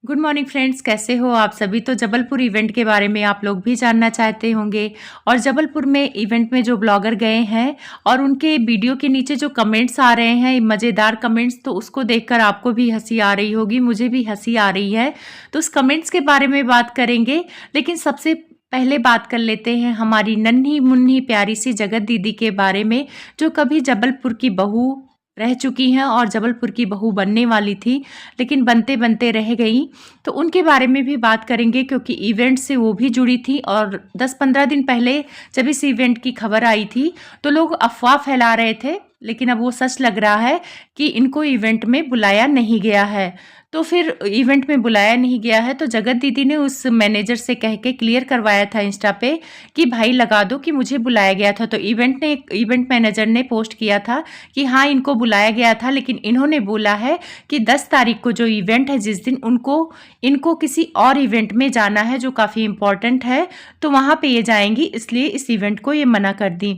Good morning friends, कैसे हो आप सभी। तो जबलपुर इवेंट के बारे में आप लोग भी जानना चाहते होंगे और जबलपुर में इवेंट में जो ब्लॉगर गए हैं और उनके वीडियो के नीचे जो कमेंट्स आ रहे हैं मज़ेदार कमेंट्स, तो उसको देखकर आपको भी हंसी आ रही होगी, मुझे भी हंसी आ रही है। तो उस कमेंट्स के बारे में बात करेंगे, लेकिन सबसे पहले बात कर लेते हैं हमारी नन्ही मुन्नी प्यारी सी जगत दीदी के बारे में, जो कभी जबलपुर की बहू रह चुकी हैं और जबलपुर की बहू बनने वाली थी, लेकिन बनते बनते रह गई। तो उनके बारे में भी बात करेंगे क्योंकि इवेंट से वो भी जुड़ी थी और 10-15 दिन पहले जब इस इवेंट की खबर आई थी तो लोग अफवाह फैला रहे थे, लेकिन अब वो सच लग रहा है कि इनको इवेंट में बुलाया नहीं गया है। तो फिर इवेंट में बुलाया नहीं गया है तो जगत दीदी ने उस मैनेजर से कह के क्लियर करवाया था इंस्टा पे कि भाई लगा दो कि मुझे बुलाया गया था। तो इवेंट मैनेजर ने पोस्ट किया था कि हाँ इनको बुलाया गया था, लेकिन इन्होंने बोला है कि 10 तारीख को जो इवेंट है, जिस दिन इनको किसी और इवेंट में जाना है जो काफ़ी इम्पोर्टेंट है, तो वहाँ पे ये जाएंगी, इसलिए इस इवेंट को ये मना कर दी।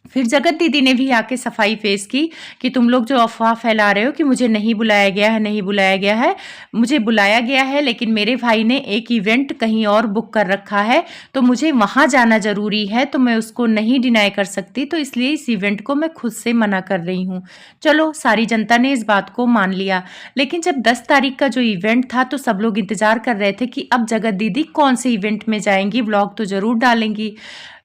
फिर जगत दीदी ने भी आके सफाई फेस की कि तुम लोग जो अफवाह फैला रहे हो कि मुझे नहीं बुलाया गया है, नहीं बुलाया गया है, मुझे बुलाया गया है, लेकिन मेरे भाई ने एक इवेंट कहीं और बुक कर रखा है तो मुझे वहाँ जाना ज़रूरी है, तो मैं उसको नहीं डिनाई कर सकती, तो इसलिए इस इवेंट को मैं खुद से मना कर रही हूँ। चलो, सारी जनता ने इस बात को मान लिया, लेकिन जब 10 तारीख का जो इवेंट था तो सब लोग इंतज़ार कर रहे थे कि अब जगत दीदी कौन से इवेंट में जाएंगी, ब्लॉग तो ज़रूर डालेंगी।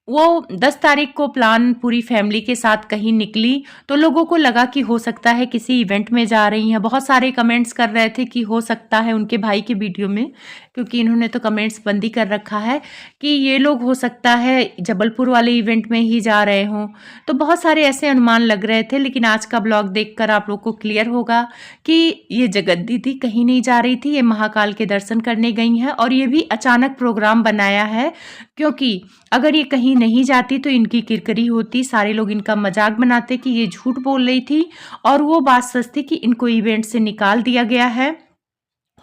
वो 10 तारीख को प्लान पूरी फैमिली के साथ कहीं निकली तो लोगों को लगा कि हो सकता है किसी इवेंट में जा रही हैं। बहुत सारे कमेंट्स कर रहे थे कि हो सकता है उनके भाई के वीडियो में, क्योंकि इन्होंने तो कमेंट्स बंदी कर रखा है कि ये लोग हो सकता है जबलपुर वाले इवेंट में ही जा रहे हों। तो बहुत सारे ऐसे अनुमान लग रहे थे, लेकिन आज का ब्लॉग देखकर आप लोग को क्लियर होगा कि ये जगत दीदी कहीं नहीं जा रही थी, ये महाकाल के दर्शन करने गई हैं और ये भी अचानक प्रोग्राम बनाया है, क्योंकि अगर ये कहीं नहीं जाती तो इनकी किरकिरी होती, सारे लोग इनका मजाक बनाते कि ये झूठ बोल रही थी और वो बात सच थी कि इनको इवेंट से निकाल दिया गया है।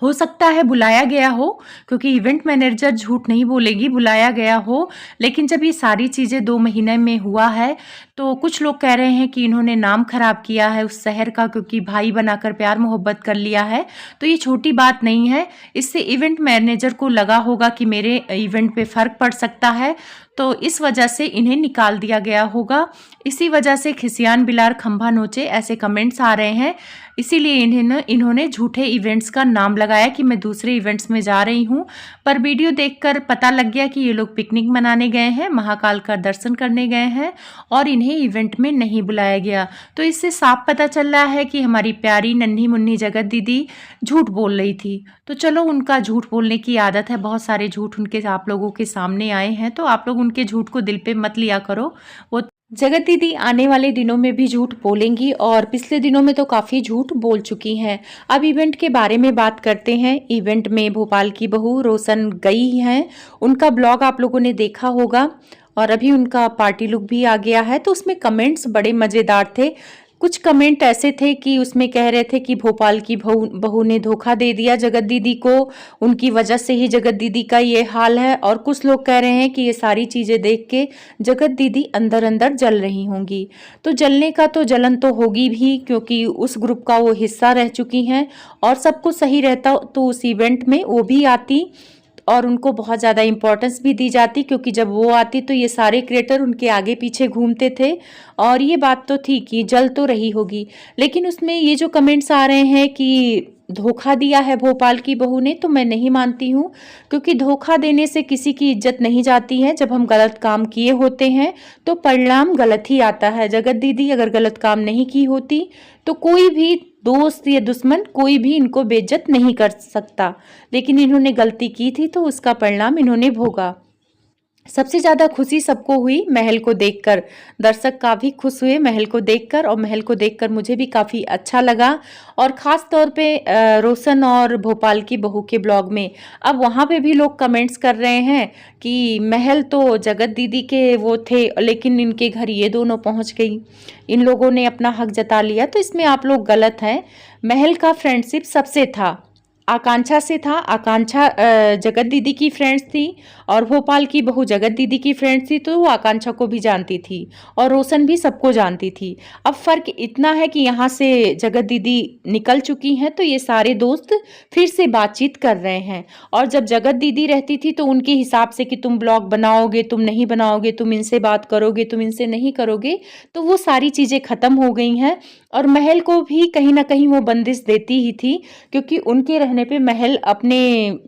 हो सकता है बुलाया गया हो, क्योंकि इवेंट मैनेजर झूठ नहीं बोलेगी, बुलाया गया हो, लेकिन जब ये सारी चीज़ें 2 महीने में हुआ है तो कुछ लोग कह रहे हैं कि इन्होंने नाम खराब किया है उस शहर का, क्योंकि भाई बनाकर प्यार मोहब्बत कर लिया है। तो ये छोटी बात नहीं है, इससे इवेंट मैनेजर को लगा होगा कि मेरे इवेंट पे फ़र्क पड़ सकता है, तो इस वजह से इन्हें निकाल दिया गया होगा। इसी वजह से खिसियान बिलार खंभा नोचे ऐसे कमेंट्स आ रहे हैं, इसीलिए इन्होंने झूठे इवेंट्स का नाम लगाया कि मैं दूसरे इवेंट्स में जा रही हूँ। पर वीडियो देखकर पता लग गया कि ये लोग पिकनिक मनाने गए हैं, महाकाल का दर्शन करने गए हैं और इन्हें इवेंट में नहीं बुलाया गया। तो इससे साफ पता चल रहा है कि हमारी प्यारी नन्ही मुन्नी जगत दीदी झूठ बोल रही थी। तो चलो, उनका झूठ बोलने की आदत है, बहुत सारे झूठ उनके आप लोगों के सामने आए हैं, तो आप लोग उनके झूठ को दिल पे मत लिया करो। वो जगत दीदी आने वाले दिनों में भी झूठ बोलेंगी और पिछले दिनों में तो काफ़ी झूठ बोल चुकी हैं। अब इवेंट के बारे में बात करते हैं। इवेंट में भोपाल की बहू रोशन गई हैं, उनका ब्लॉग आप लोगों ने देखा होगा और अभी उनका पार्टी लुक भी आ गया है, तो उसमें कमेंट्स बड़े मज़ेदार थे। कुछ कमेंट ऐसे थे कि उसमें कह रहे थे कि भोपाल की बहू ने धोखा दे दिया जगत दीदी को, उनकी वजह से ही जगत दीदी का ये हाल है, और कुछ लोग कह रहे हैं कि ये सारी चीज़ें देख के जगत दीदी अंदर अंदर जल रही होंगी। तो जलने का तो जलन तो होगी भी, क्योंकि उस ग्रुप का वो हिस्सा रह चुकी हैं और सब कुछ सही रहता तो उस इवेंट में वो भी आती और उनको बहुत ज़्यादा इम्पोर्टेंस भी दी जाती, क्योंकि जब वो आती तो ये सारे क्रिएटर उनके आगे पीछे घूमते थे और ये बात तो थी कि जल तो रही होगी। लेकिन उसमें ये जो कमेंट्स आ रहे हैं कि धोखा दिया है भोपाल की बहू ने, तो मैं नहीं मानती हूँ, क्योंकि धोखा देने से किसी की इज्जत नहीं जाती है। जब हम गलत काम किए होते हैं तो परिणाम गलत ही आता है। जगत दीदी अगर गलत काम नहीं की होती तो कोई भी दोस्त या दुश्मन कोई भी इनको बेइज्जत नहीं कर सकता, लेकिन इन्होंने गलती की थी तो उसका परिणाम इन्होंने भोगा। सबसे ज़्यादा खुशी सबको हुई महल को देखकर, दर्शक काफ़ी खुश हुए महल को देखकर, और महल को देखकर मुझे भी काफ़ी अच्छा लगा। और ख़ास तौर पे रोशन और भोपाल की बहू के ब्लॉग में अब वहाँ पे भी लोग कमेंट्स कर रहे हैं कि महल तो जगत दीदी के वो थे, लेकिन इनके घर ये दोनों पहुँच गई, इन लोगों ने अपना हक जता लिया। तो इसमें आप लोग गलत हैं, महल का फ्रेंडशिप सबसे था, आकांक्षा से था। आकांक्षा जगत दीदी की फ्रेंड्स थी और भोपाल की बहू जगत दीदी की फ्रेंड्स थी, तो वो आकांक्षा को भी जानती थी और रोशन भी सबको जानती थी। अब फ़र्क इतना है कि यहाँ से जगत दीदी निकल चुकी हैं, तो ये सारे दोस्त फिर से बातचीत कर रहे हैं। और जब जगत दीदी रहती थी तो उनके हिसाब से कि तुम ब्लॉग बनाओगे, तुम नहीं बनाओगे, तुम इनसे बात करोगे, तुम इनसे नहीं करोगे, तो वो सारी चीज़ें ख़त्म हो गई हैं। और महल को भी कहीं न कहीं वो बंदिश देती ही थी, क्योंकि उनके रहने पे महल अपने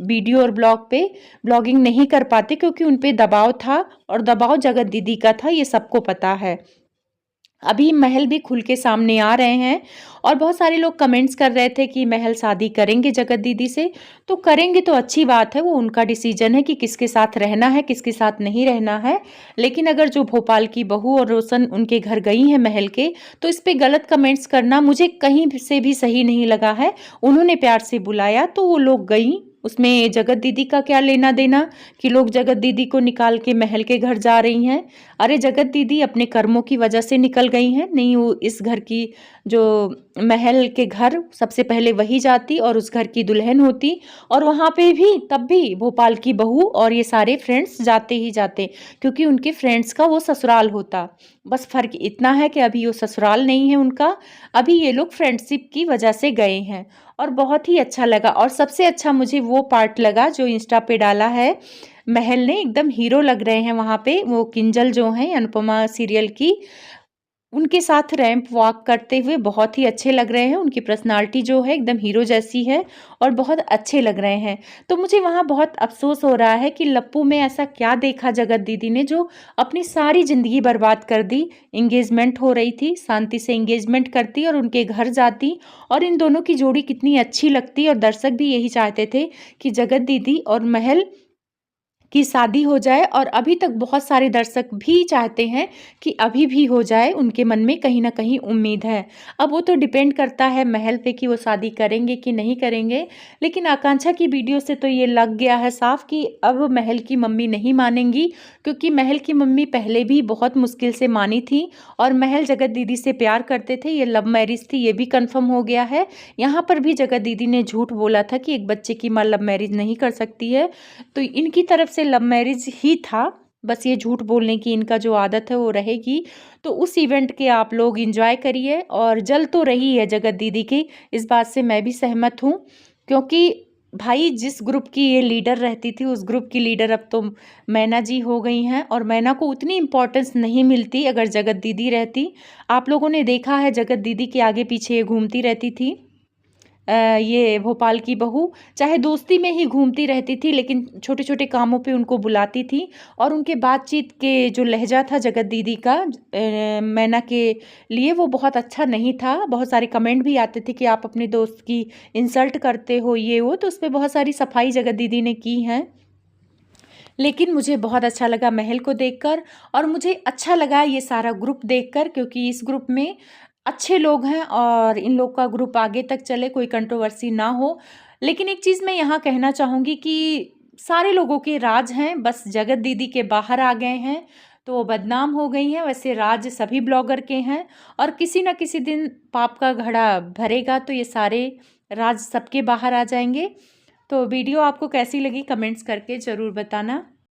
वीडियो और ब्लॉग पे ब्लॉगिंग नहीं कर पाते, क्योंकि उन पे दबाव था और दबाव जगत दीदी का था, ये सबको पता है। अभी महल भी खुल के सामने आ रहे हैं और बहुत सारे लोग कमेंट्स कर रहे थे कि महल शादी करेंगे जगत दीदी से। तो करेंगे तो अच्छी बात है, वो उनका डिसीजन है कि किसके साथ रहना है, किसके साथ नहीं रहना है। लेकिन अगर जो भोपाल की बहू और रोशन उनके घर गई हैं महल के, तो इस पे गलत कमेंट्स करना मुझे कहीं से भी सही नहीं लगा है। उन्होंने प्यार से बुलाया तो वो लोग गईं, उसमें जगत दीदी का क्या लेना देना कि लोग जगत दीदी को निकाल के महल के घर जा रही हैं। अरे जगत दीदी अपने कर्मों की वजह से निकल गई हैं, नहीं वो इस घर की जो महल के घर सबसे पहले वही जाती और उस घर की दुल्हन होती, और वहाँ पे भी तब भी भोपाल की बहू और ये सारे फ्रेंड्स जाते ही जाते, क्योंकि उनके फ्रेंड्स का वो ससुराल होता। बस फ़र्क इतना है कि अभी वो ससुराल नहीं है उनका, अभी ये लोग फ्रेंडशिप की वजह से गए हैं। और बहुत ही अच्छा लगा, और सबसे अच्छा मुझे वो पार्ट लगा जो इंस्टा पे डाला है महल ने, एकदम हीरो लग रहे हैं वहाँ पे। वो किंजल जो हैं अनुपमा सीरियल की, उनके साथ रैंप वॉक करते हुए बहुत ही अच्छे लग रहे हैं। उनकी पर्सनालिटी जो है एकदम हीरो जैसी है और बहुत अच्छे लग रहे हैं। तो मुझे वहाँ बहुत अफ़सोस हो रहा है कि लप्पू में ऐसा क्या देखा जगत दीदी ने जो अपनी सारी ज़िंदगी बर्बाद कर दी। एंगेजमेंट हो रही थी, शांति से एंगेजमेंट करती और उनके घर जाती, और इन दोनों की जोड़ी कितनी अच्छी लगती, और दर्शक भी यही चाहते थे कि जगत दीदी और महल की शादी हो जाए, और अभी तक बहुत सारे दर्शक भी चाहते हैं कि अभी भी हो जाए, उनके मन में कहीं न कहीं उम्मीद है। अब वो तो डिपेंड करता है महल पे कि वो शादी करेंगे कि नहीं करेंगे, लेकिन आकांक्षा की वीडियो से तो ये लग गया है साफ कि अब महल की मम्मी नहीं मानेंगी, क्योंकि महल की मम्मी पहले भी बहुत मुश्किल से मानी थी और महल जगत दीदी से प्यार करते थे, ये लव मैरिज थी, ये भी कन्फर्म हो गया है। यहाँ पर भी जगत दीदी ने झूठ बोला था कि एक बच्चे की माँ लव मैरिज नहीं कर सकती है, तो इनकी तरफ से लव मैरिज ही था, बस ये झूठ बोलने की इनका जो आदत है वो रहेगी। तो उस इवेंट के आप लोग एंजॉय करिए, और जल तो रही है जगत दीदी की, इस बात से मैं भी सहमत हूँ, क्योंकि भाई जिस ग्रुप की ये लीडर रहती थी उस ग्रुप की लीडर अब तो मैना जी हो गई हैं, और मैना को उतनी इम्पोर्टेंस नहीं मिलती अगर जगत दीदी रहती। आप लोगों ने देखा है जगत दीदी के आगे पीछे ये घूमती रहती थी, ये भोपाल की बहू, चाहे दोस्ती में ही घूमती रहती थी, लेकिन छोटे-छोटे कामों पे उनको बुलाती थी, और उनके बातचीत के जो लहज़ा था जगत दीदी का मैना के लिए वो बहुत अच्छा नहीं था। बहुत सारे कमेंट भी आते थे कि आप अपने दोस्त की इंसल्ट करते हो, ये वो, तो उसपे बहुत सारी सफाई जगत दीदी ने की हैं। लेकिन मुझे बहुत अच्छा लगा महल को देखकर, और मुझे अच्छा लगा ये सारा ग्रुप देखकर, क्योंकि इस ग्रुप में अच्छे लोग हैं और इन लोग का ग्रुप आगे तक चले, कोई कंट्रोवर्सी ना हो। लेकिन एक चीज़ मैं यहाँ कहना चाहूँगी कि सारे लोगों के राज हैं, बस जगत दीदी के बाहर आ गए हैं तो वो बदनाम हो गई हैं। वैसे राज सभी ब्लॉगर के हैं, और किसी न किसी दिन पाप का घड़ा भरेगा तो ये सारे राज सबके बाहर आ जाएंगे। तो वीडियो आपको कैसी लगी कमेंट्स करके ज़रूर बताना।